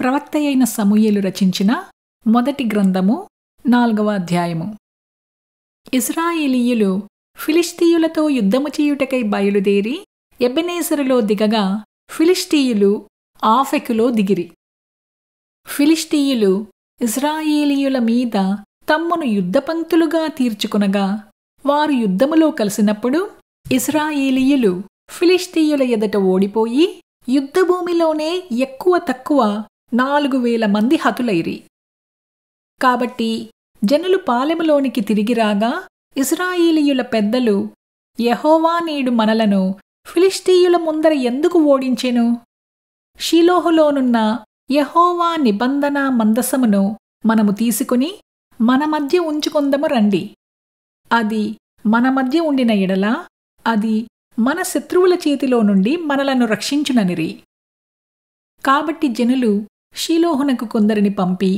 ప్రవక్తయైన సమూయేలు రచించిన మొదటి గ్రంథము 4వ అధ్యాయము. ఇశ్రాయేలీయులు ఫిలిష్తీయులతో యుద్ధము చేయుటకై బయలుదేరి ఎబెనేజరులో దిగగా ఫిలిష్తీయులు ఆఫెకులో దిగిరి. ఫిలిష్తీయులు ఇశ్రాయేలీయుల మీద తమ్మును యుద్ధపంక్తులుగా తీర్చుకునగా వారు యుద్ధములో కలిసినప్పుడు ఇశ్రాయేలీయులు ఫిలిష్తీయుల ఎదుట ఓడిపోయి యుద్ధభూమిలోనే ఎక్కువ తక్కువ 4,000 మంది హతులైరి. కాబట్టి జనులు పాలెములోనికి తిరిగిరాగా ఇశ్రాయేలీయుల పెద్దలు, యెహోవా నేడు మనలను ఫిలిష్తీయుల ముందర ఎందుకు ఓడించెను? షిలోహులోనున్న యెహోవా నిబంధన మందసమును మనము తీసుకుని మన మధ్య ఉంచుకొందము రండి. అది మన మధ్య ఉండిన ఎడల అది మన శత్రువుల చేతిలో నుండి మనలను రక్షించుననిరి. కాబట్టి జనులు షిలోహునకు కొందరిని పంపి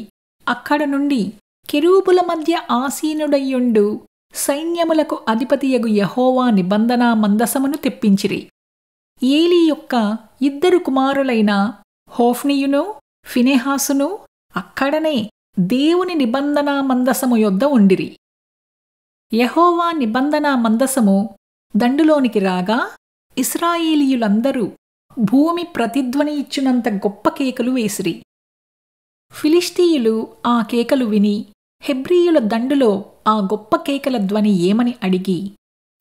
అక్కడ నుండి కెరూబుల మధ్య ఆసీనుడయ్యుండు సైన్యములకు అధిపతియగు యెహోవా నిబంధన మందసమును తెప్పించిరి. ఏలీ యొక్క 2 కుమారులైన హోఫ్నీయును ఫినెహాసును అక్కడనే దేవుని నిబంధన మందసము యొద్ద ఉండిరి. యెహోవా నిబంధన మందసము దండులోనికి రాగా ఇశ్రాయేలీయులందరూ భూమి ప్రతిధ్వని ఇచ్చునంత గొప్ప కేకలు వేసిరి. ఫిలిష్తీయులు ఆ కేకలు విని హెబ్రీయుల దండులో ఆ గొప్ప కేకల ధ్వని ఏమని అడిగి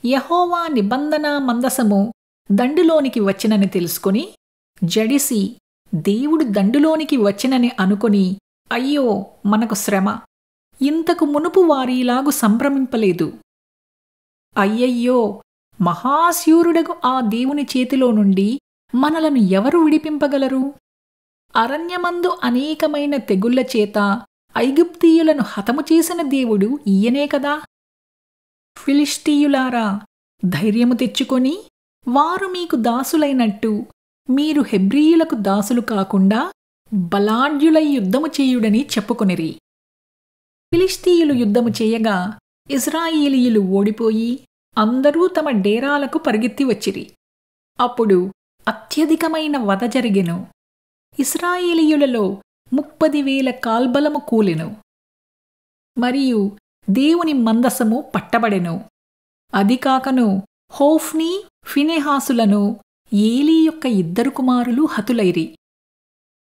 యెహోవా నిబంధన మందసము దండులోనికి వచ్చినని తెలుసుకుని జడిసి దేవుడు దండులోనికి వచ్చినని అనుకొని, అయ్యో మనకు శ్రమ, ఇంతకు మునుపు వారిలాగు సంభ్రమింపలేదు. అయ్యయ్యో, మహాశూరుడగు ఆ దేవుని చేతిలో నుండి మనలను ఎవరు విడిపింపగలరు? అరణ్యమందు అనేకమైన తెగుళ్ల చేత ఐగుప్తీయులను హతము చేసిన దేవుడు ఈయనే కదా. ఫిలిష్తీయులారా, ధైర్యము తెచ్చుకొని వారు మీకు దాసులైనట్టు మీరు హెబ్రీయులకు దాసులు కాకుండా బలాఢ్యులై యుద్ధము చేయుడని చెప్పుకొనిరి. ఫిలిష్తీయులు యుద్ధము చేయగా ఇశ్రాయేలీయులు ఓడిపోయి అందరూ తమ డేరాలకు పరిగెత్తి వచ్చిరి. అప్పుడు అత్యధికమైన వధ జరిగెను. ఇశ్రాయేలీయులలో 30,000 కాల్బలము కూలెను. మరియు దేవుని మందసము పట్టబడెను. అది కాకను హోఫ్నీ ఫినెహాసులను ఏలీ యొక్క 2 కుమారులు హతులైరి.